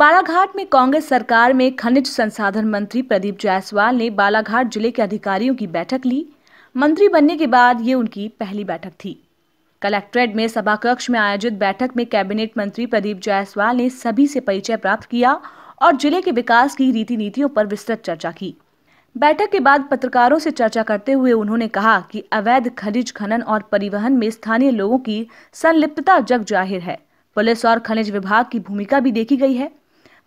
बालाघाट में कांग्रेस सरकार में खनिज संसाधन मंत्री प्रदीप जायसवाल ने बालाघाट जिले के अधिकारियों की बैठक ली। मंत्री बनने के बाद ये उनकी पहली बैठक थी। कलेक्ट्रेट में सभा कक्ष में आयोजित बैठक में कैबिनेट मंत्री प्रदीप जायसवाल ने सभी से परिचय प्राप्त किया और जिले के विकास की रीति नीतियों पर विस्तृत चर्चा की। बैठक के बाद पत्रकारों से चर्चा करते हुए उन्होंने कहा कि अवैध खनिज खनन और परिवहन में स्थानीय लोगों की संलिप्तता जग जाहिर है। पुलिस और खनिज विभाग की भूमिका भी देखी गई है।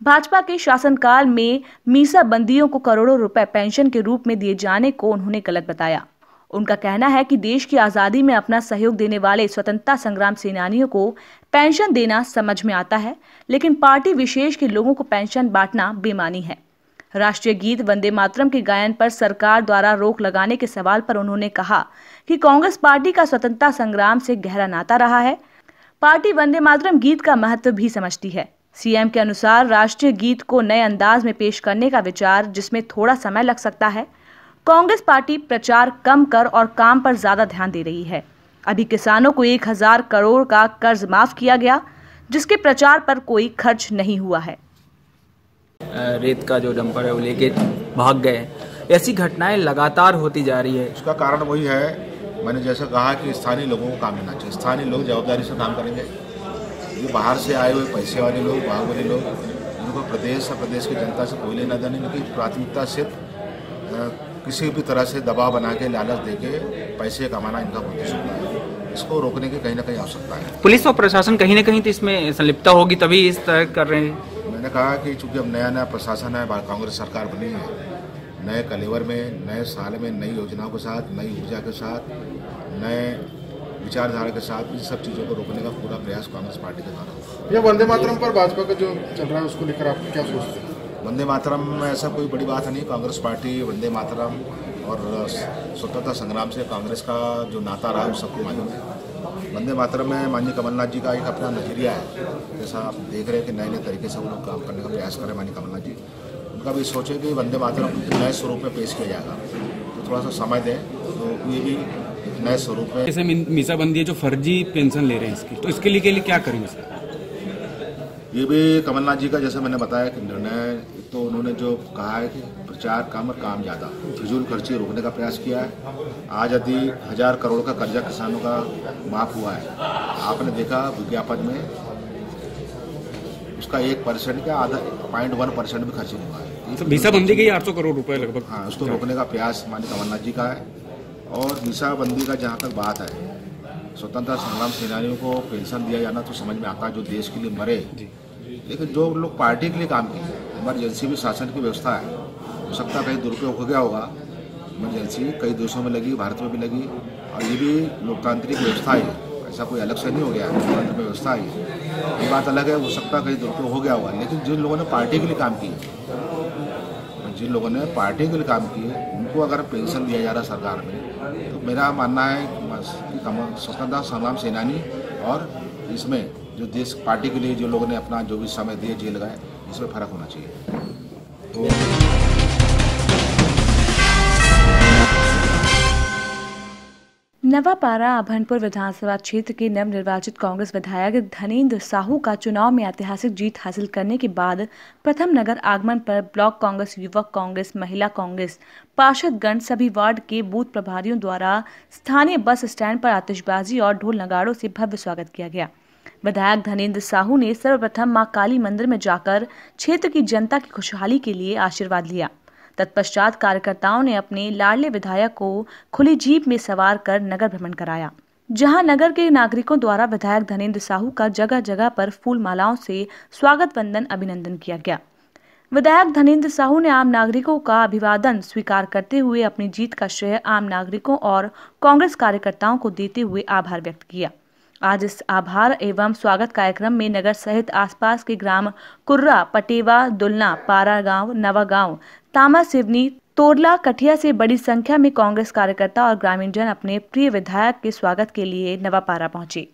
भाजपा के शासनकाल में मीसा बंदियों को करोड़ों रुपए पेंशन के रूप में दिए जाने को उन्होंने गलत बताया। उनका कहना है कि देश की आजादी में अपना सहयोग देने वाले स्वतंत्रता संग्राम सेनानियों को पेंशन देना समझ में आता है, लेकिन पार्टी विशेष के लोगों को पेंशन बांटना बेईमानी है। राष्ट्रीय गीत वंदे मातरम के गायन पर सरकार द्वारा रोक लगाने के सवाल पर उन्होंने कहा कि कांग्रेस पार्टी का स्वतंत्रता संग्राम से गहरा नाता रहा है। पार्टी वंदे मातरम गीत का महत्व भी समझती है। सीएम के अनुसार राष्ट्रीय गीत को नए अंदाज में पेश करने का विचार, जिसमें थोड़ा समय लग सकता है। कांग्रेस पार्टी प्रचार कम कर और काम पर ज्यादा ध्यान दे रही है। अभी किसानों को 1000 करोड़ का कर्ज माफ किया गया, जिसके प्रचार पर कोई खर्च नहीं हुआ है। रेत का जो डंपर है वो लेके भाग गए। ऐसी घटनाएं लगातार होती जा रही है। उसका कारण वही है, मैंने जैसा कहा कि स्थानीय लोगों को काम मिलना चाहिए। स्थानीय लोग जवाबदारी से काम करेंगे। ये बाहर से आए हुए पैसे वाले लोग, बाहुबली लोग, उनको प्रदेश और प्रदेश की जनता से कोई लेना देना नहीं। उनकी प्राथमिकता सिर्फ किसी भी तरह से दबाव बना के, लालच देके पैसे कमाना इनका उद्देश्य होता है। इसको रोकने की कहीं ना कहीं आवश्यकता है। पुलिस और प्रशासन कहीं ना कहीं तो इसमें संलिप्तता होगी, तभी इस तरह कर रहे हैं। मैंने कहा कि चूंकि अब नया प्रशासन है, कांग्रेस सरकार बनी है, नए कलेवर में, नए साल में नई योजनाओं के साथ, नई ऊर्जा के साथ, नए विचारधारा के साथ इन सब चीज़ों को रोकने का पूरा प्रयास कांग्रेस पार्टी के द्वारा होगा। ये वंदे मातरम पर भाजपा का जो चल रहा है उसको लेकर आप क्या सोचते हैं? वंदे मातरम में ऐसा कोई बड़ी बात नहीं। कांग्रेस पार्टी वंदे मातरम और स्वतंत्रता संग्राम से कांग्रेस का जो नाता रहा है वो सबको मालूम है। वंदे मातरम में माननीय कमलनाथ जी का एक अपना नजरिया है। जैसा आप देख रहे हैं कि नए नए तरीके से वो लोग काम करने का प्रयास कर रहे हैं। माननीय कमलनाथ जी, उनका भी सोचे कि वंदे मातरम नए स्वरूप में पेश किया जाएगा, तो थोड़ा सा समय दें तो ये भी नए स्वरूप में। जैसे मीसा बंदी है जो फर्जी पेंशन ले रहे हैं इसकी, तो इसके लिए क्या करेंगे सर? ये भी कमलनाथ जी का, जैसे मैंने बताया कि निर्णय, तो उन्होंने जो कहा है कि प्रचार कम और काम ज़्यादा, फिजूल खर्ची रोकने का प्रयास किया है। आज यदि 1000 करोड़ का कर्जा किसानों का माफ हुआ है, आपने देखा विज्ञापन में उसका 1% का आधा 0.1% भी खर्च नहीं हुआ है। तो मीसा बंदी के 800 करोड़ रुपए लगभग। हाँ, उसको रोकने का प्रयास माननीय कमलनाथ जी का है। और मीसा बंदी का जहाँ तक बात है, स्वतंत्रता संग्राम सेनानियों को पेंशन दिया जाना तो समझ में आता है, जो देश के लिए मरे। लेकिन जो लोग पार्टी के लिए काम किए, इमरजेंसी भी शासन की व्यवस्था है, हो सकता है कहीं दुरुपयोग हो गया होगा। इमरजेंसी कई देशों में लगी, भारत में भी लगी, और ये भी लोकतांत्रिक व्यवस्था है, ऐसा कोई अलग से नहीं हो गया, लोकतांत्रिक व्यवस्था है। ये बात अलग है, हो सकता है कहीं दुरुपयोग हो गया होगा। लेकिन जिन लोगों ने पार्टी के लिए काम किए, उनको अगर पेंशन दिया जा रहा है सरकार में, तो मेरा मानना है कि स्वतंत्रता संग्राम सेनानी और इसमें जो देश पार्टी के लिए जो लोगों ने अपना जो भी समय दिए, जेल लगाए, इसमें फर्क होना चाहिए। तो नवापारा अभनपुर विधानसभा क्षेत्र के नवनिर्वाचित कांग्रेस विधायक धनेंद्र साहू का चुनाव में ऐतिहासिक जीत हासिल करने के बाद प्रथम नगर आगमन पर ब्लॉक कांग्रेस, युवक कांग्रेस, महिला कांग्रेस, पार्षदगण, सभी वार्ड के बूथ प्रभारियों द्वारा स्थानीय बस स्टैंड पर आतिशबाजी और ढोल नगाड़ों से भव्य स्वागत किया गया। विधायक धनेंद्र साहू ने सर्वप्रथम मां काली मंदिर में जाकर क्षेत्र की जनता की खुशहाली के लिए आशीर्वाद लिया। तत्पश्चात कार्यकर्ताओं ने अपने लाडले विधायक को खुली जीप में सवार कर नगर भ्रमण कराया, जहां नगर के नागरिकों द्वारा विधायक धनेंद्र साहू का जगह जगह पर फूल मालाओं से स्वागत वंदन अभिनंदन किया गया। विधायक धनेंद्र साहू ने आम नागरिकों का अभिवादन स्वीकार करते हुए अपनी जीत का श्रेय आम नागरिकों और कांग्रेस कार्यकर्ताओं को देते हुए आभार व्यक्त किया। आज इस आभार एवं स्वागत कार्यक्रम में नगर सहित आसपास के ग्राम कुर्रा, पटेवा, दुलना, पारा गांव, नवा गांव, तामा सिवनी, तोरला, कठिया से बड़ी संख्या में कांग्रेस कार्यकर्ता और ग्रामीण जन अपने प्रिय विधायक के स्वागत के लिए नवापारा पहुंचे।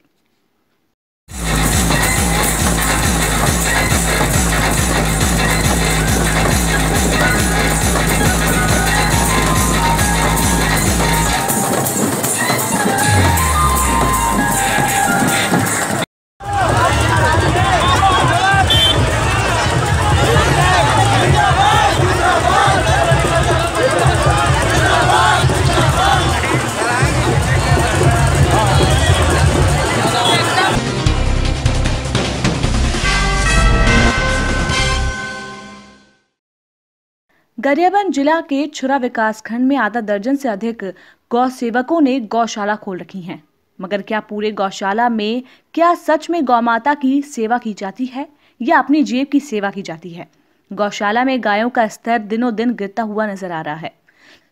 गरियाबंद जिला के छुरा विकासखंड में आधा दर्जन से अधिक गौ सेवकों ने गौशाला खोल रखी हैं। मगर क्या पूरे गौशाला में क्या सच में गौ माता की सेवा की जाती है या अपनी जेब की सेवा की जाती है? गौशाला में गायों का स्तर दिनों दिन गिरता हुआ नजर आ रहा है,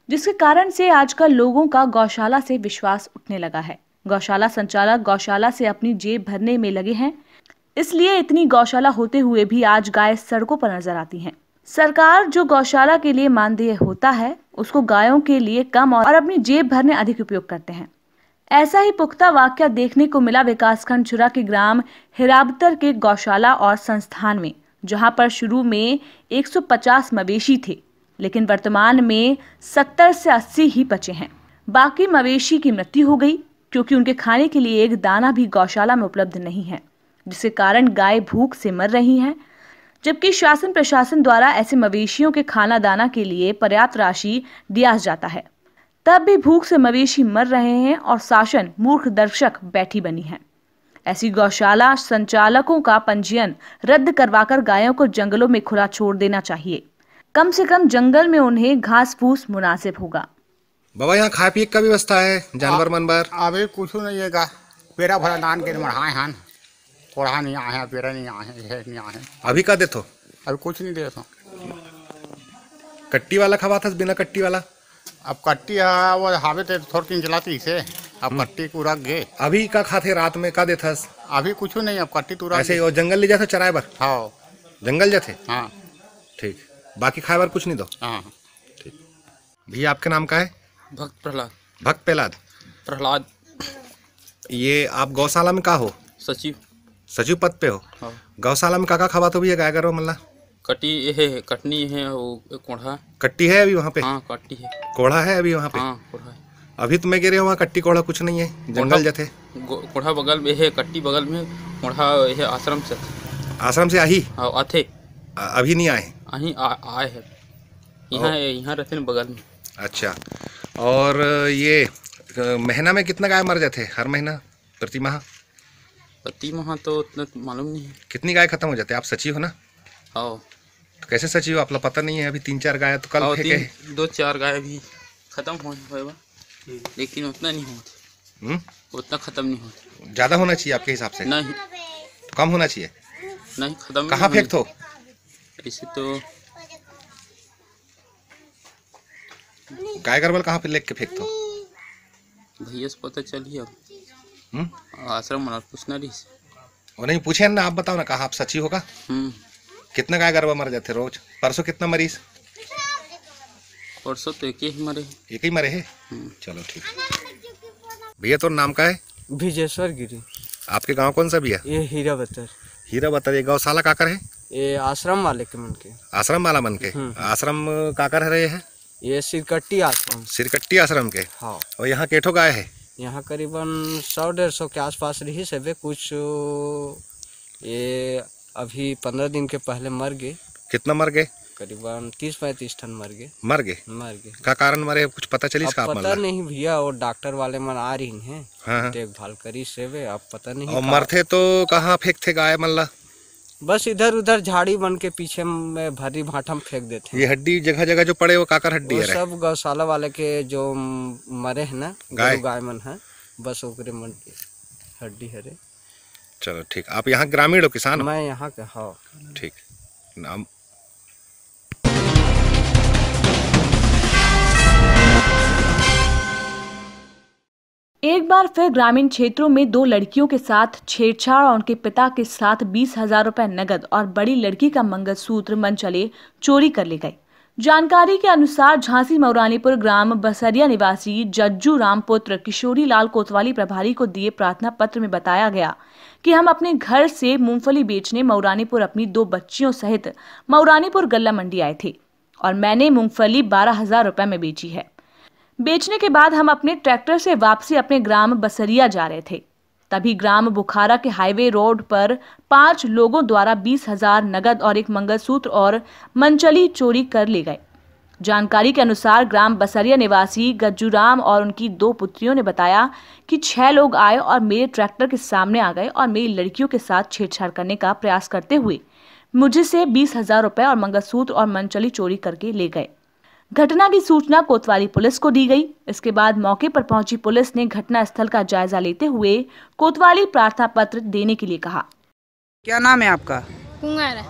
जिसके कारण से आजकल लोगों का गौशाला से विश्वास उठने लगा है। गौशाला संचालक गौशाला से अपनी जेब भरने में लगे हैं, इसलिए इतनी गौशाला होते हुए भी आज गाय सड़कों पर नजर आती हैं। सरकार जो गौशाला के लिए मानदेय होता है उसको गायों के लिए कम और अपनी जेब भरने अधिक उपयोग करते हैं। ऐसा ही पुख्ता वाकया देखने को मिला विकासखंड छुरा के ग्राम हिराबतर के गौशाला और संस्थान में, जहां पर शुरू में 150 मवेशी थे, लेकिन वर्तमान में 70 से 80 ही बचे हैं। बाकी मवेशी की मृत्यु हो गई क्योंकि उनके खाने के लिए एक दाना भी गौशाला में उपलब्ध नहीं है, जिसके कारण गाय भूख से मर रही हैं। जबकि शासन प्रशासन द्वारा ऐसे मवेशियों के खाना दाना के लिए पर्याप्त राशि दिया जाता है, तब भी भूख से मवेशी मर रहे हैं और शासन मूर्ख दर्शक बैठी बनी है। ऐसी गौशाला संचालकों का पंजीयन रद्द करवाकर गायों को जंगलों में खुला छोड़ देना चाहिए। कम से कम जंगल में उन्हें घास फूस मुनासिब होगा। बाबा यहाँ खाए पिए का व्यवस्था है, जानवर मनबर? अभी कुछ नहीं है, पेरा भरा दान के मढ़ाए हैं, कोढ़ा नहीं आए हैं, पेरा नहीं आए हैं, नहीं आए हैं। अभी का देतो? अभी कुछ नहीं देता। कट्टी वाला खवा था बिना कट्टी वाला? अब कट्टी है वो हावे तो थोड़ी दिन चलाती से, अब कट्टी को रख गए। अभी का खाते रात में का देता? अभी कुछ नहीं, अब कट्टी तो ऐसे और जंगल ले जाते चराए बर? हाँ जंगल जाते। हाँ ठीक, बाकी खाए बर कुछ नहीं दो? हाँ ठीक। भैया आपके नाम का है? भक्त प्रहलाद। भक्त प्रहलाद। ये आप गौशाला में का हो? सचिव। सचिव पद पे हो? हाँ। गौशाला में काका खवा तो भैया गाय करो मल्ला? कटी है, कटनी है, वो कोढ़ा। कट्टी है अभी वहाँ पे? हाँ कट्टी है। कोढ़ा है अभी वहाँ पे? हाँ कोढ़ा है। अभी तो मैं कह रही हूँ वहाँ कट्टी कोढ़ा कुछ नहीं है, जंगल जाते। कोढ़ा बगल में है, कट्टी बगल में, कोढ़ा है आश्रम से। आश्रम से आई? हाँ आते। अभी नहीं आए? आए है, यहाँ रहते हैं बगल में। अच्छा, और ये महीना में कितना गाय मर जाते हर महीना, प्रति माह? प्रति माह तो उतना मालूम नहीं है। कितनी गाय खत्म हो जाते? आप सचिव हो ना? हाँ। तो कैसे सचिव हो, आपको पता नहीं है? अभी 3-4 गाय तो कल फेंके। 2-4 गाय भी खत्म होगा, लेकिन उतना नहीं होते। उतना खत्म नहीं होते। ज्यादा होना चाहिए आपके हिसाब से? नहीं। तो कम होना चाहिए? नहीं, खत्म। कहाँ फेंक दो? ऐसे तो गाय गरबल कहाँ पे लेके के फेंक दो? भैया से पता चलिए अब। आश्रम वाला पूछना रही से। वो नहीं पूछे ना, आप बताओ ना, कहाँ आप सचिव होगा? कितना गाय गरबा मर जाते रोज? परसों कितना मरीज? परसों तो एक ही मरे। एक ही मरे है? चलो ठीक। भैया तो नाम का है? विजेश्वर गिरी। आपके गांव कौन सा भैया? ये हीराबतर। हीराबतर। ये गौशाला काकर है? ये आश्रम वाले के मन के। आश्रम वाला मन के? आश्रम काकर है रहे है? ये सिरकट्टी आश्रम। सिरकट्टी आश्रम के? हाँ। और यहाँ केठो गाय है? यहाँ करीबन 100-150 के आसपास रही से। कुछ ये अभी 15 दिन के पहले मर गए। कितना मर गए? करीबन 30-35 टन मर गए। मर गए? का कारण मरे कुछ पता चली? पता नहीं भैया, और डॉक्टर वाले मन आ रही हैं। हाँ। देखभाल करी से, अब पता नहीं। और मरते तो कहाँ फेंकते गाय मल्ला? बस इधर उधर झाड़ी बन के पीछे में भरी भाटा में फेंक देते हैं। ये हड्डी जगह जगह जो पड़े वो काकर हड्डी है? सब गौशाला वाले के जो मरे हैं ना, गाय मन है, बस ओकरे मन हड्डी है। चलो ठीक। आप यहाँ ग्रामीण हो, किसान हो? मैं यहाँ का। हाँ ठीक। नाम? एक बार फिर ग्रामीण क्षेत्रों में 2 लड़कियों के साथ छेड़छाड़ और उनके पिता के साथ 20,000 रुपए नगद और बड़ी लड़की का मंगलसूत्र मन चले चोरी कर ले गए। जानकारी के अनुसार झांसी मौरानीपुर ग्राम बसरिया निवासी जज्जू राम पुत्र किशोरी लाल कोतवाली प्रभारी को दिए प्रार्थना पत्र में बताया गया कि हम अपने घर से मूंगफली बेचने मौरानीपुर अपनी 2 बच्चियों सहित मौरानीपुर गल्ला मंडी आए थे और मैंने मूंगफली 12,000 रुपए में बेची है। बेचने के बाद हम अपने ट्रैक्टर से वापसी अपने ग्राम बसरिया जा रहे थे, तभी ग्राम बुखारा के हाईवे रोड पर 5 लोगों द्वारा 20,000 नगद और एक मंगलसूत्र और मनचली चोरी कर ले गए। जानकारी के अनुसार ग्राम बसरिया निवासी गज्जूराम और उनकी 2 पुत्रियों ने बताया कि 6 लोग आए और मेरे ट्रैक्टर के सामने आ गए और मेरी लड़कियों के साथ छेड़छाड़ करने का प्रयास करते हुए मुझसे 20,000 रुपए और मंगलसूत्र और मनचली चोरी करके ले गए। घटना की सूचना कोतवाली पुलिस को दी गई। इसके बाद मौके पर पहुंची पुलिस ने घटना स्थल का जायजा लेते हुए कोतवाली प्रार्थना पत्र देने के लिए कहा। क्या नाम है आपका? कुंवर।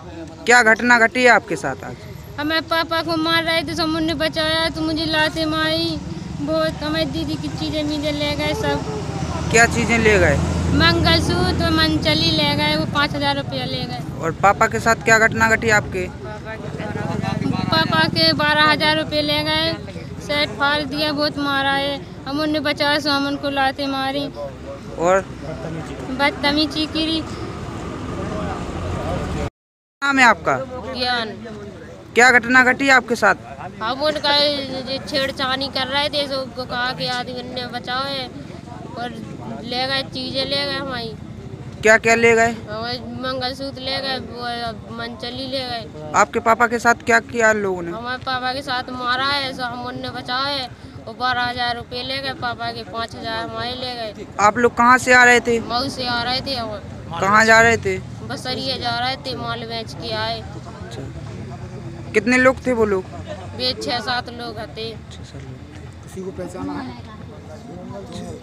क्या घटना घटी है आपके साथ आज? हमें पापा को मार रहे थे, समुद्र ने बचाया तो मुझे लाते मारी बहुत। हमारी दीदी की चीजें मीजें ले गए सब। क्या चीजें ले गए? मंगलसूत्र, मंचली ले गए, वो 5000 रुपया ले गए। और पापा के साथ क्या घटना घटी आपके? पापा के 12000 रुपये ले गए, सेट फाड़ दिया, बहुत मारा है। हम उन्हें बचाया सो हम उनको लाते मारी और बदतमीजी की। नाम है आपका? ज्ञान। क्या घटना घटी आपके साथ? हम उनका छेड़छानी कर रहे थे, सो उनको कहा कि आदमी ने बचाओ है और ले गए, चीजें ले गए हमारी। क्या क्या ले गए? मंगलसूत्र ले गए, मंचली ले गए। आपके पापा के साथ क्या किया लोगों ने? हमारे पापा के साथ मारा है, सो हम उन्हें बचाओ है। वो 12000 रुपये ले गए, पापा के 5000 हमारे ले गए। आप लोग कहाँ से आ रहे थे? मऊ से आ रहे थे। कहाँ जा रहे थे? बसरिया जा रहे थे, माल बेच के आए। कितने लोग थे वो लोग? वे 6-7 लोग थे। किसी को पहचाना है?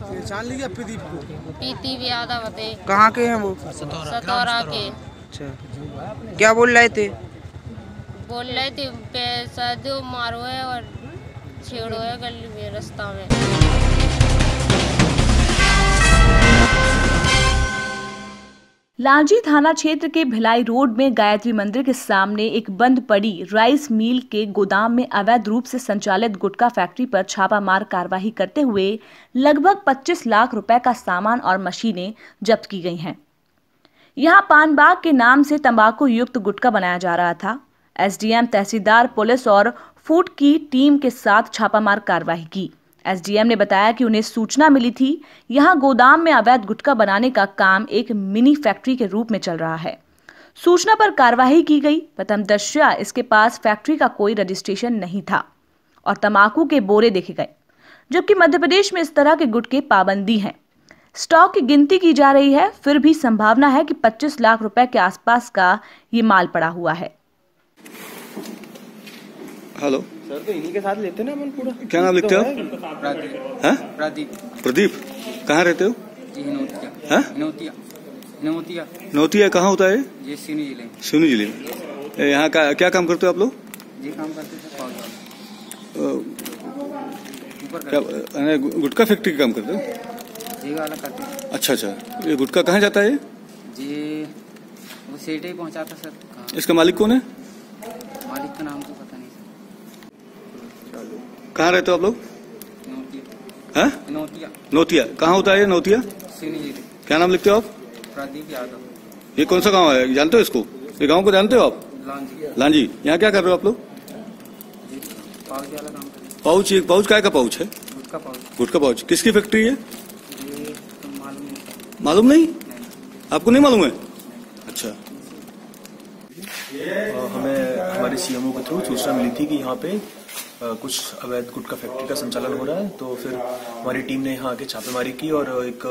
पहचान लिया प्रदीप को? पीती भी यादव थे। कहाँ के हैं वो? सतौरा के। अच्छा, क्या बोल रहे थे? बोल रहे थे पैसा दो, मारो है और छेड़ो है गली में, रास्ता में। लांजी थाना क्षेत्र के भिलाई रोड में गायत्री मंदिर के सामने एक बंद पड़ी राइस मिल के गोदाम में अवैध रूप से संचालित गुटखा फैक्ट्री पर छापामार कार्रवाई करते हुए लगभग 25 लाख रुपए का सामान और मशीनें जब्त की गई हैं। यहां पानबाग के नाम से तंबाकू युक्त गुटखा बनाया जा रहा था। एसडीएम, तहसीलदार, पुलिस और फूड की टीम के साथ छापामार कार्रवाई की। एसडीएम ने बताया कि उन्हें सूचना मिली थी यहां गोदाम में अवैध गुटखा बनाने का काम एक मिनी फैक्ट्री के रूप में चल रहा है। सूचना पर कार्रवाई की गई। प्रथमदृष्टया इसके पास फैक्ट्री का कोई रजिस्ट्रेशन नहीं था और तंबाकू के बोरे देखे गए, जबकि मध्य प्रदेश में इस तरह के गुटखे पाबंदी है। स्टॉक की गिनती की जा रही है, फिर भी संभावना है कि 25 लाख रुपए के आसपास का ये माल पड़ा हुआ है। हेलो सर, तो इन्हीं के साथ लेते ना अपन पूरा। क्या नाम लिखते हो? प्रदीप। प्रदीप, कहाँ रहते हो? नौतिया। नौतिया कहाँ होता है? ये सिवनी जिले में। सिवनी जिले में। यहाँ का क्या काम करते हो आप लोग? ये काम करते थे क्या गुटखा फैक्ट्री का काम करते हो? जी वाला करते हैं। अच्छा, ये गुटखा कहाँ जाता है? जी वो सेठ ही पहुँचाता सर। इसका मालिक कौन है? मालिक का नाम तो पता नहीं सर। कहाँ रहते हो आप लोग? नौतिया। नौतिया कहाँ होता है? नौतिया सिवनी जिले। क्या नाम लिखते हो आप? प्रदीप यादव। ये कौन सा गांव है, जानते हो इसको? ये गांव को जानते हो आप? लांजी। यहाँ क्या कर रहे हो आप लोग? पाउच वाला काम करते हैं। पाउच? एक पाउच काय का पाउच है? गुटखा पाउच। गुटखा पाउच किसकी फैक्ट्री है? तो मालूम नहीं? आपको नहीं मालूम है? अच्छा। हमें हमारे सीएमओ के थ्रू सूचना मिली थी कि यहाँ पे कुछ अवैध गुटखा फैक्ट्री का संचालन हो रहा है, तो फिर हमारी टीम ने यहाँ आके छापेमारी की और एक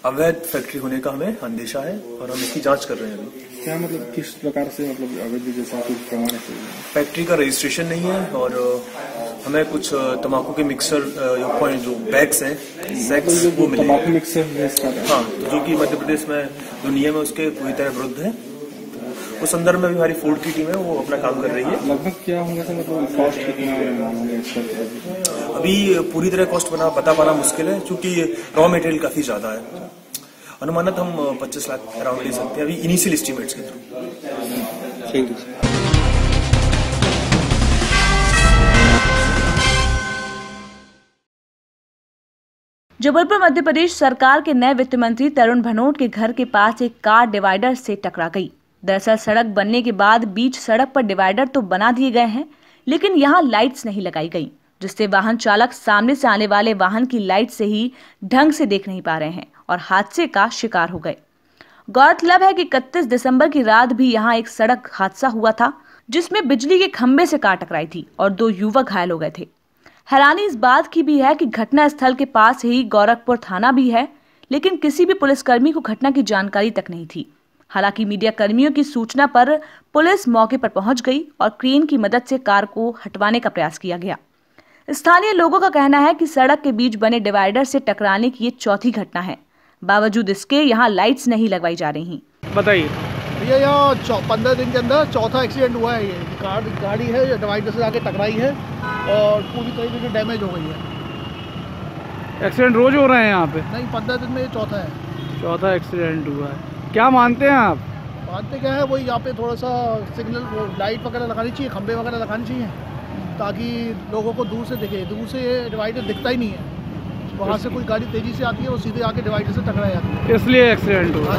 अवैध फैक्ट्री होने का हमें अंदेशा है और हम इसकी जांच कर रहे हैं अभी। क्या मतलब किस प्रकार से, मतलब अवैध जैसा कुछ प्रमाण है? फैक्ट्री का रजिस्ट्रेशन नहीं है और हमें कुछ तंबाकू के मिक्सर जो बैग्स हैं, सैक्स, वो मिले। तंबाकू मिक्सर? हाँ, तो जो कि मध्य प्रदेश में जो नियम है उसके पूरी तरह विरुद्ध है। उस संदर्भ में भी हमारी फूड की टीम है, वो अपना काम कर रही है। लगभग क्या होगा सर, मतलब कॉस्ट कितना? अभी पूरी तरह कॉस्ट बता पाना मुश्किल है, क्योंकि रॉ मटेरियल काफी ज्यादा है। अनुमानित हम 25 लाख अराउंड ले सकते हैं अभी इनिशियल एस्टिमेट्स के through. Thank you. Jabalpur Madhya Pradesh सरकार के नए वित्त मंत्री तरुण भनोट के घर के पास एक कार डिवाइडर से टकरा गई। दरअसल सड़क बनने के बाद बीच सड़क पर डिवाइडर तो बना दिए गए हैं, लेकिन यहां लाइट्स नहीं लगाई गई, जिससे वाहन चालक सामने से आने वाले वाहन की लाइट से ही ढंग से देख नहीं पा रहे हैं और हादसे का शिकार हो गए। गौरतलब है कि 31 दिसंबर की रात भी यहां एक सड़क हादसा हुआ था, जिसमें बिजली के खंभे से कार टकराई थी और 2 युवक घायल हो गए थे। हैरानी इस बात की भी है कि घटना स्थल के पास ही गोरखपुर थाना भी है, लेकिन किसी भी पुलिसकर्मी को घटना की जानकारी तक नहीं थी। हालांकि मीडिया कर्मियों की सूचना पर पुलिस मौके पर पहुंच गई और क्रेन की मदद से कार को हटवाने का प्रयास किया गया। स्थानीय लोगों का कहना है कि सड़क के बीच बने डिवाइडर से टकराने की ये चौथी घटना है। बावजूद इसके यहाँ लाइट्स नहीं लगवाई जा रही। बताइए भैया, यहाँ 15 दिन के अंदर चौथा एक्सीडेंट हुआ है। ये गाड़ी है डिवाइडर से आके टकराई है और पूरी तरीके से डैमेज हो गई है। एक्सीडेंट रोज हो रहे हैं यहाँ पे? नहीं, 15 दिन में ये चौथा है। चौथा एक्सीडेंट हुआ है। क्या मानते हैं आप? मानते क्या है, वही यहाँ पे थोड़ा सा सिग्नल लाइट वगैरह लगानी चाहिए, खंबे वगैरह लगानी चाहिए ताकि लोगों को दूर से दिखे। दूर से ये डिवाइडर दिखता ही नहीं है। वहाँ से कोई गाड़ी तेजी से आती है, वो सीधे आके डिवाइडर से टकरा जाती है, इसलिए एक्सीडेंट हुआ।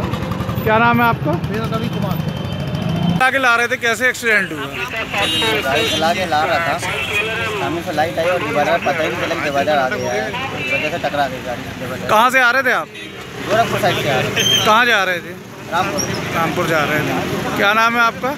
क्या नाम है आपका? मेरा रवि कुमार। आगे ला रहे थे, कैसे एक्सीडेंट हुआ? लाके ला रहा था, सामने से लाइट आई और डिवाइडर पता ही नहीं चला कि डिवाइडर आ गया है, इस वजह से टकरा गई गाड़ी। कहाँ से आ रहे थे आप? गोरखपुर साइड से आ रहे थे। कहाँ जा रहे थे? रामपुर जा रहे थे। क्या नाम है आपका?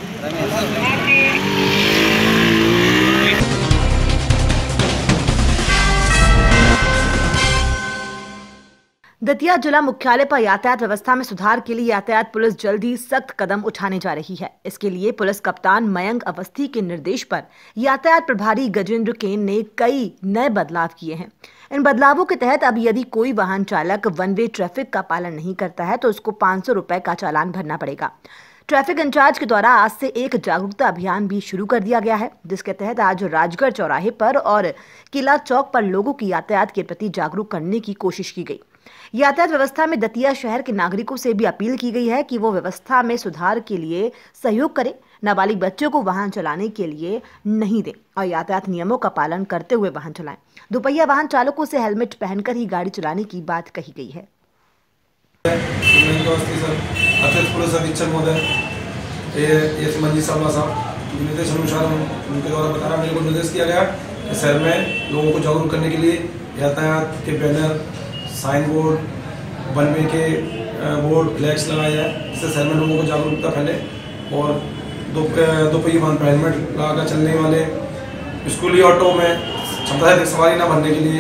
दतिया जिला मुख्यालय पर यातायात व्यवस्था में सुधार के लिए यातायात पुलिस जल्द ही सख्त कदम उठाने जा रही है। इसके लिए पुलिस कप्तान मयंक अवस्थी के निर्देश पर यातायात प्रभारी गजेंद्र केन ने कई नए बदलाव किए हैं। इन बदलावों के तहत अब यदि कोई वाहन चालक वन वे ट्रैफिक का पालन नहीं करता है तो उसको 500 रुपए का चालान भरना पड़ेगा। ट्रैफिक इंचार्ज के द्वारा आज से एक जागरूकता अभियान भी शुरू कर दिया गया है, जिसके तहत आज राजगढ़ चौराहे पर और किला चौक पर लोगों की यातायात के प्रति जागरूक करने की कोशिश की गई। यातायात व्यवस्था में दतिया शहर के नागरिकों से भी अपील की गई है कि वो व्यवस्था में सुधार के लिए सहयोग करें, नाबालिग बच्चों को वाहन चलाने के लिए नहीं दें और यातायात नियमों का पालन करते हुए वाहन चलाएं। दोपहिया वाहन चालकों से हेलमेट पहनकर ही गाड़ी चलाने की बात कही गई है। अतिरिक्त पुलिस अधीक्षक महोदय मंजी साहब निर्देश अनुसार उनके द्वारा बताना मेरे को निर्देश किया गया कि शहर में लोगों को जागरूक करने के लिए यातायात के banner, sign board, one way के बोर्ड, फ्लैग्स लगाए जाए, इससे शहर में लोगों को जागरूकता फैले और दोपहिया वाहन पर हेलमेट लगाकर चलने वाले, स्कूली ऑटो में क्षमता से सवारी न भरने के लिए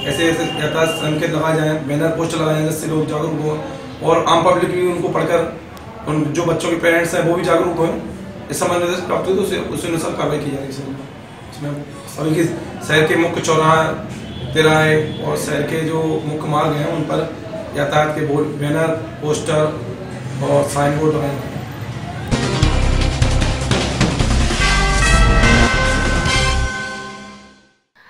ऐसे यातायात संकेत लगाए जाएँ, बैनर पोस्टर लगाए जाएँ जिससे लोग जागरूक हो और आम पब्लिक भी उनको पढ़कर उन जो बच्चों के पेरेंट्स हैं वो भी जागरूक हों। इस संबंध में निर्देश प्राप्त हुए तो उसी अनुसार कार्रवाई की जाएगी। इसमें सभी के शहर के मुख्य चौराहे, तिराहे और शहर के जो मुख्य मार्ग हैं उन पर यातायात के बोर्ड, बैनर, पोस्टर और साइन बोर्ड लगाए हैं।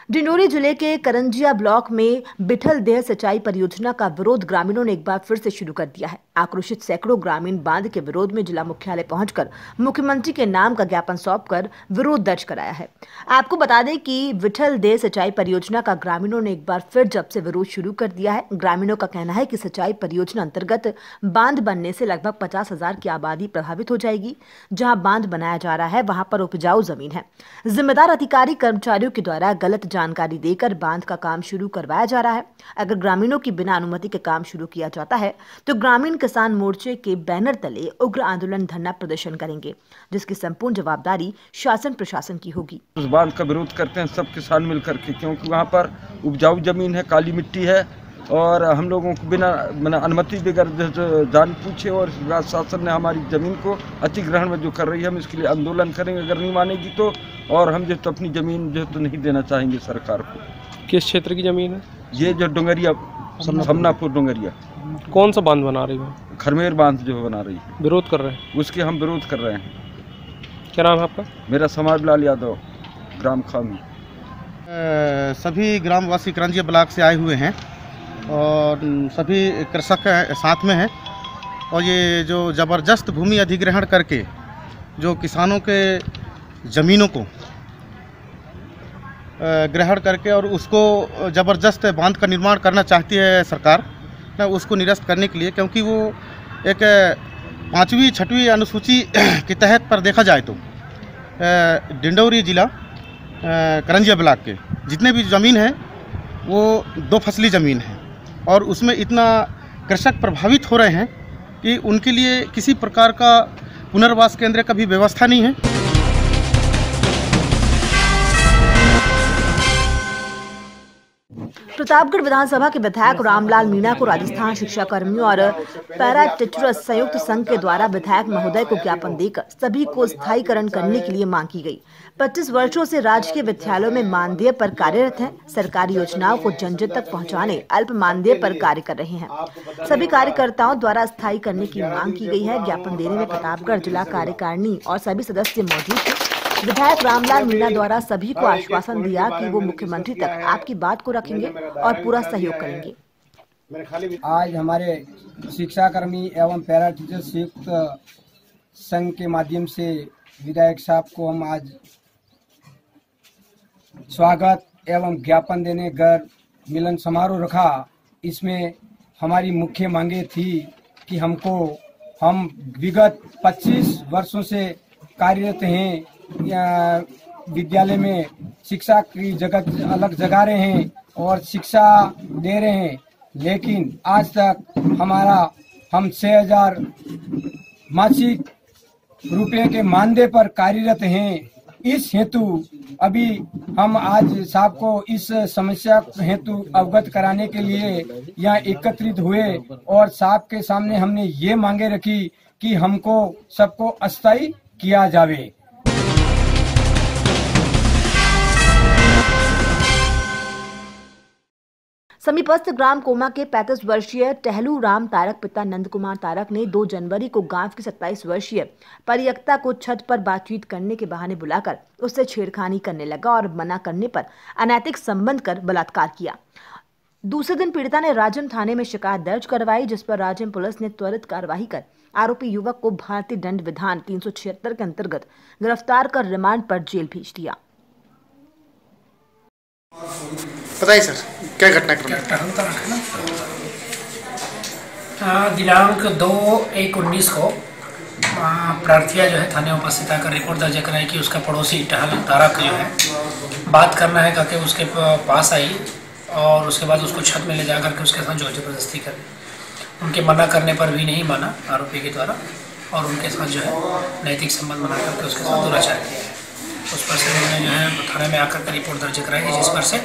डिंडोरी जिले के करंजिया ब्लॉक में बिठल देह सिंचाई परियोजना का विरोध ग्रामीणों ने एक बार फिर से शुरू कर दिया है। आक्रोशित सैकड़ों ग्रामीण बांध के विरोध में जिला मुख्यालय पहुंचकर मुख्यमंत्री के नाम का ज्ञापन सौंपकर विरोध दर्ज कराया है। आपको बता दें कि बिठल देह सिंचाई परियोजना का ग्रामीणों ने एक बार फिर जब से विरोध शुरू कर दिया है। ग्रामीणों का कहना है कि सिंचाई परियोजना अंतर्गत बांध बनने से लगभग 50,000 की आबादी प्रभावित हो जाएगी। जहाँ बांध बनाया जा रहा है वहां पर उपजाऊ जमीन है। जिम्मेदार अधिकारी कर्मचारियों के द्वारा गलत जानकारी देकर बांध का काम शुरू करवाया जा रहा है। अगर ग्रामीणों की बिना अनुमति के काम शुरू किया जाता है तो ग्रामीण किसान मोर्चे के बैनर तले उग्र आंदोलन, धरना प्रदर्शन करेंगे, जिसकी संपूर्ण जवाबदारी शासन प्रशासन की होगी। उस बांध का विरोध करते हैं सब किसान मिलकर के, क्योंकि वहाँ पर उपजाऊ जमीन है, काली मिट्टी है और हम लोगों को बिना अनुमति बगैर जान पूछे और राज्य शासन ने हमारी ज़मीन को अतिग्रहण में जो कर रही है, हम इसके लिए आंदोलन करेंगे अगर नहीं मानेगी तो। और हम जो तो अपनी ज़मीन जो तो नहीं देना चाहेंगे सरकार को। किस क्षेत्र की ज़मीन है ये? जो डोंगरिया, समनापुर डोंगरिया। कौन सा बांध बना रही है? खरमेर बांध जो बना रही है। विरोध कर रहे हैं? उसके हम विरोध कर रहे हैं। क्या नाम है आपका? मेरा समाजलाल यादव, ग्राम खामी। सभी ग्रामवासी करंजिया ब्लॉक से आए हुए हैं और सभी कृषक साथ में हैं और ये जो ज़बरदस्त भूमि अधिग्रहण करके जो किसानों के ज़मीनों को ग्रहण करके और उसको ज़बरदस्त बांध का निर्माण करना चाहती है सरकार, उसको निरस्त करने के लिए, क्योंकि वो एक 5वीं 6वीं अनुसूची के तहत पर देखा जाए तो डिंडोरी जिला करंजिया ब्लॉक के जितने भी ज़मीन है वो 2 फसली ज़मीन है और उसमें इतना कृषक प्रभावित हो रहे हैं कि उनके लिए किसी प्रकार का पुनर्वास केंद्र का भी व्यवस्था नहीं है। प्रतापगढ़ विधानसभा के विधायक रामलाल मीणा को राजस्थान शिक्षा कर्मियों और पैरा टीचर्स संयुक्त संघ के द्वारा विधायक महोदय को ज्ञापन देकर सभी को स्थायीकरण करने के लिए मांग की गई। 25 वर्षों से राजकीय विद्यालयों में मानदेय पर कार्यरत हैं। सरकारी योजनाओं को जन जन तक पहुंचाने अल्प मानदेय पर कार्य कर रहे हैं। सभी कार्यकर्ताओं द्वारा स्थायी करने की मांग की गई है। ज्ञापन देने में प्रतापगढ़ जिला कार्यकारिणी और सभी सदस्य मौजूद थे। विधायक रामलाल मीणा द्वारा सभी को आश्वासन दिया कि वो मुख्यमंत्री तक आपकी बात को रखेंगे और पूरा सहयोग करेंगे। आज हमारे शिक्षाकर्मी एवं पैरा टीचर संयुक्त संघ के माध्यम से विधायक साहब को हम आज स्वागत एवं ज्ञापन देने घर मिलन समारोह रखा। इसमें हमारी मुख्य मांगे थी कि हम विगत 25 वर्षों से कार्यरत हैं, विद्यालय में शिक्षा की जगह अलग जगा रहे हैं और शिक्षा दे रहे हैं, लेकिन आज तक हम 6,000 मासिक रुपये के मानदेय पर कार्यरत हैं। इस हेतु अभी हम आज साहब को इस समस्या हेतु अवगत कराने के लिए यहाँ एकत्रित हुए और साहब के सामने हमने ये मांगे रखी कि हमको सबको अस्थायी किया जावे। समीपस्थ ग्राम कोमा के 35 वर्षीय टहलू राम तारक पिता नंद कुमार तारक ने 2 जनवरी को गांव की 27 वर्षीय परियक्ता को छत पर बातचीत करने के बहाने बुलाकर उससे छेड़खानी करने लगा और मना करने पर अनैतिक संबंध कर बलात्कार किया। दूसरे दिन पीड़िता ने राजम थाने में शिकायत दर्ज करवाई, जिस पर राजम पुलिस ने त्वरित कार्रवाई कर आरोपी युवक को भारतीय दंड विधान 376 के अंतर्गत गिरफ्तार कर रिमांड पर जेल भेज दिया। बताइए सर, क्या घटनाक्रम है? दिनांक 2/1/19 को प्रार्थिया जो है थाने उपस्थित आकर रिपोर्ट दर्ज कराई कि उसका पड़ोसी टहल तारक जो है बात करना है करके उसके पास आई और उसके बाद उसको छत में ले जाकर के उसके साथ जोर जबरदस्ती कर उनके मना करने पर भी नहीं माना आरोपी के द्वारा और उनके साथ जो है नैतिक संबंध बना करके उसके साथ दुराचार किया है। उस पर से उन्होंने जो है थाने में आकर रिपोर्ट दर्ज कराई है, जिस पर से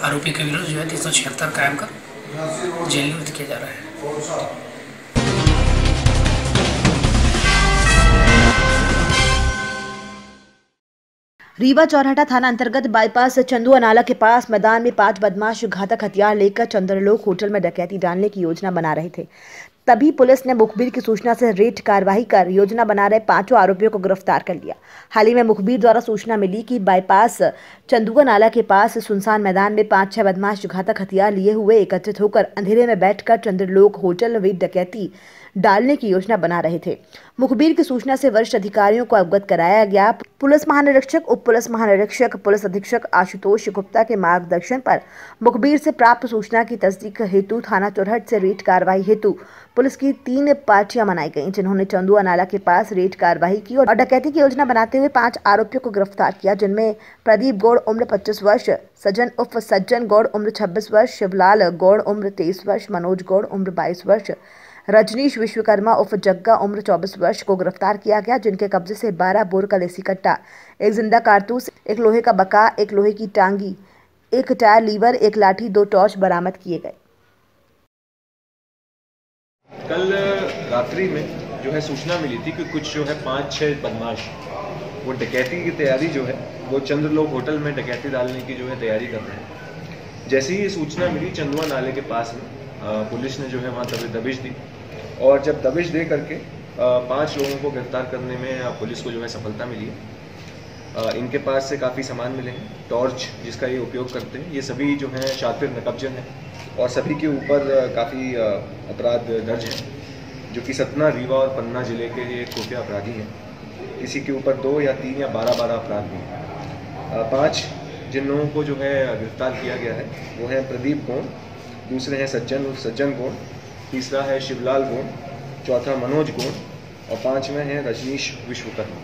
आरोपी के विरुद्ध जो है 376 कायम कर जेल नियुक्त किया जा रहा है। रीवा चौराहा थाना अंतर्गत बाईपास चंदुआ नाला के पास मैदान में 5 बदमाश घातक हथियार लेकर चंद्रलोक होटल में डकैती डालने की योजना बना रहे थे। तभी पुलिस ने मुखबिर की सूचना से रेड कार्रवाई कर योजना बना रहे 5 आरोपियों को गिरफ्तार कर लिया। हाल ही में मुखबिर द्वारा सूचना मिली कि बाईपास चंदुआ नाला के पास सुनसान मैदान में 5-6 बदमाश घातक हथियार लिए हुए एकत्रित होकर अंधेरे में बैठकर चंद्रलोक होटल में डकैती डालने की योजना बना रहे थे। मुखबिर की सूचना से वरिष्ठ अधिकारियों को अवगत कराया गया। पुलिस महानिरीक्षक, उप पुलिस महानिरीक्षक, पुलिस अधीक्षक आशुतोष गुप्ता के मार्गदर्शन पर मुखबिर से प्राप्त सूचना की तस्दीक हेतु थाना चौरहट से रेड कार्रवाई हेतु पुलिस की 3 पार्टियां बनाई गईं, जिन्होंने चंदुआ नाला के पास रेड कार्रवाई की और डकैती की योजना बनाते हुए 5 आरोपियों को गिरफ्तार किया, जिनमें प्रदीप गौड़ उम्र 25 वर्ष, सज्जन उर्फ सज्जन गौड़ उम्र 26 वर्ष, शिवलाल गौड़ उम्र 23 वर्ष, मनोज गौड़ उम्र 22 वर्ष, रजनीश विश्वकर्मा उर्फ जग्गा उम्र 24 वर्ष को गिरफ्तार किया गया, जिनके कब्जे से 12 बोर का देसी कट्टा, 1 जिंदा कारतूस, 1 लोहे का बका, 1 लोहे की टांगी, 1 टायर लीवर, 1 लाठी, 2 टॉर्च बरामद किए गए। कल रात्रि में जो है सूचना मिली थी कि कुछ जो है 5-6 बदमाश वो डकैती की तैयारी जो है वो चंद्रलोक होटल में डकैती डालने की जो है तैयारी कर रहे हैं। जैसे ही ये सूचना मिली चंदुआ नाले के पास में पुलिस ने जो है वहाँ दबिश दी और जब दबिश दे करके 5 लोगों को गिरफ्तार करने में पुलिस को जो है सफलता मिली है। इनके पास से काफ़ी सामान मिले हैं, टॉर्च जिसका ये उपयोग करते हैं, ये सभी जो हैं शातिर नकबजन हैं और सभी के ऊपर काफ़ी अपराध दर्ज हैं, जो कि सतना, रीवा और पन्ना जिले के ये खुफिया अपराधी हैं। किसी के ऊपर 2 या 3 या 12 अपराध भी हैं। 5 जिन लोगों को जो है गिरफ्तार किया गया है वो हैं प्रदीप गौड़, दूसरे हैं सज्जन गौड़, तीसरा है शिवलाल गौड़, चौथा मनोज गौड़ और 5वें हैं रजनीश विश्वकर्मा।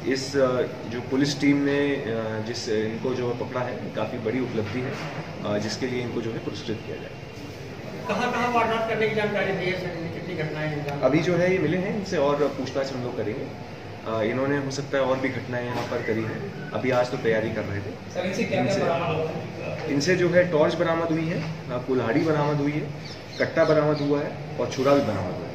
इस जो पुलिस टीम ने जिस इनको जो पकड़ा है काफ़ी बड़ी उपलब्धि है, जिसके लिए इनको जो है पुरस्कृत किया जाए। कहाँ वारदात करने की जानकारी दी है? कितनी घटनाएं अभी जो है ये मिले हैं, इनसे और पूछताछ हम लोग करेंगे। इन्होंने हो सकता है और भी घटनाएं यहाँ पर करी हैं। अभी आज तो तैयारी कर रहे थे। इनसे जो है टॉर्च बरामद हुई है, कुल्हाड़ी बरामद हुई है, कट्टा बरामद हुआ है और छुरा भी बरामद हुआ है।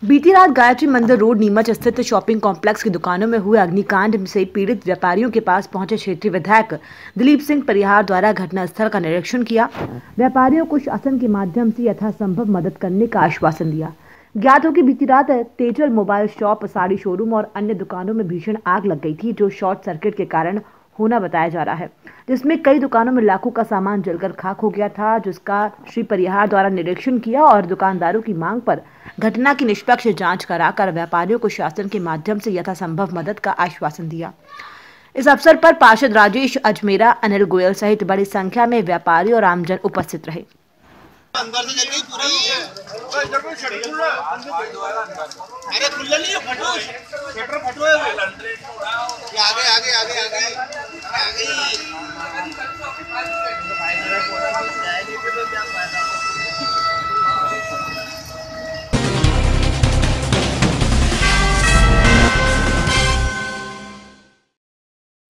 बीती रात गायत्री मंदिर रोड नीमच स्थित शॉपिंग कॉम्प्लेक्स की दुकानों में हुए अग्निकांड से पीड़ित व्यापारियों के पास पहुंचे क्षेत्रीय विधायक दिलीप सिंह परिहार द्वारा घटनास्थल का निरीक्षण किया। व्यापारियों को शासन के माध्यम से यथासंभव मदद करने का आश्वासन दिया। ज्ञात हो कि बीती रात Tejal mobile shop, sari showroom और अन्य दुकानों में भीषण आग लग गई थी, जो शॉर्ट सर्किट के कारण होना बताया जा रहा है, जिसमें कई दुकानों में लाखों का सामान जलकर खाक हो गया था, जिसका श्री परिहार द्वारा निरीक्षण किया और दुकानदारों की मांग पर घटना की निष्पक्ष जांच कराकर व्यापारियों को शासन के माध्यम से यथासंभव मदद का आश्वासन दिया। इस अवसर पर पार्षद राजेश अजमेरा, अनिल गोयल सहित बड़ी संख्या में व्यापारी और आमजन उपस्थित रहे। अंदर से जल गई पूरी। अरे खुला नहीं है, फटो शटर फटो है। आगे आगे आगे आगे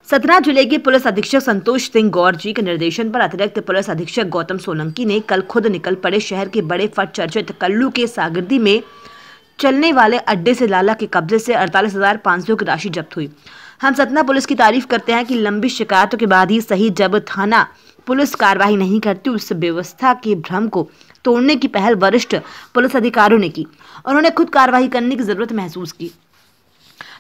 सतना जिले के पुलिस अधीक्षक संतोष सिंह गौर जी के निर्देशन पर अतिरिक्त पुलिस अधीक्षक गौतम सोलंकी ने कल खुद निकल पड़े शहर के बड़े फट चर्चित कल्लू के सागिर्दी में चलने वाले अड्डे से लाला के कब्जे से 48,500 की राशि जब्त हुई। हम सतना पुलिस की तारीफ करते हैं कि लंबी शिकायतों के बाद ही सही जब थाना पुलिस कार्रवाई नहीं करती, उस व्यवस्था के भ्रम को तोड़ने की पहल वरिष्ठ पुलिस अधिकारियों ने की। उन्होंने खुद कार्रवाई करने की जरूरत महसूस की।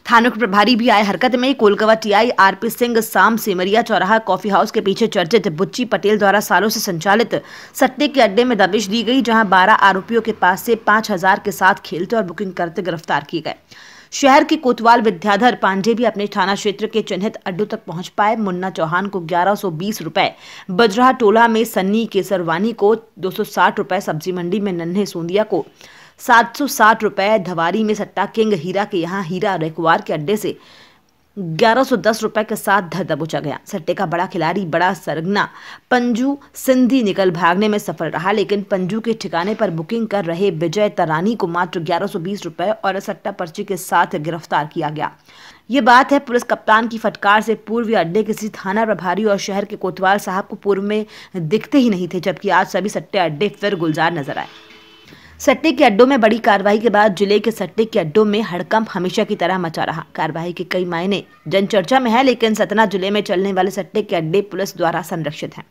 थानों के प्रभारी भी आए हरकत में। कोलकाता टीआई आरपी सिंह साम सेमरिया चौराहा कॉफी हाउस के पीछे चर्चित बुच्ची पटेल द्वारा सालों से संचालित सट्टे के अड्डे में दबिश दी गई, जहां 12 आरोपियों के पास से 5,000 के साथ खेलते और बुकिंग करते गिरफ्तार किए गए। शहर के कोतवाल विद्याधर पांडे भी अपने थाना क्षेत्र के चिन्हित अड्डों तक पहुंच पाए। मुन्ना चौहान को 1120 रुपए, बजरा टोला में सन्नी केसरवानी को 260 रुपए, सब्जी मंडी में नन्हे सोंदिया को 760 रुपए, धवारी में सट्टा किंग हीरा के यहाँ हीरा रेकुवार के अड्डे से 1110 रुपए के साथ धर दबोचा गया। सट्टे का बड़ा खिलाड़ी बड़ा सरगना पंजू सिंधी निकल भागने में सफल रहा, लेकिन पंजू के ठिकाने पर बुकिंग कर रहे विजय तरानी को मात्र 1120 रुपए और सट्टा पर्ची के साथ गिरफ्तार किया गया। ये बात है पुलिस कप्तान की फटकार से पूर्व अड्डे किसी थाना प्रभारी और शहर के कोतवाल साहब को पूर्व में दिखते ही नहीं थे, जबकि आज सभी सट्टे अड्डे फिर गुलजार नजर आए। सट्टे के अड्डों में बड़ी कार्रवाई के बाद जिले के सट्टे के अड्डों में हड़कंप हमेशा की तरह मचा रहा। कार्रवाई के कई मायने जनचर्चा में है, लेकिन सतना जिले में चलने वाले सट्टे के अड्डे पुलिस द्वारा संरक्षित हैं।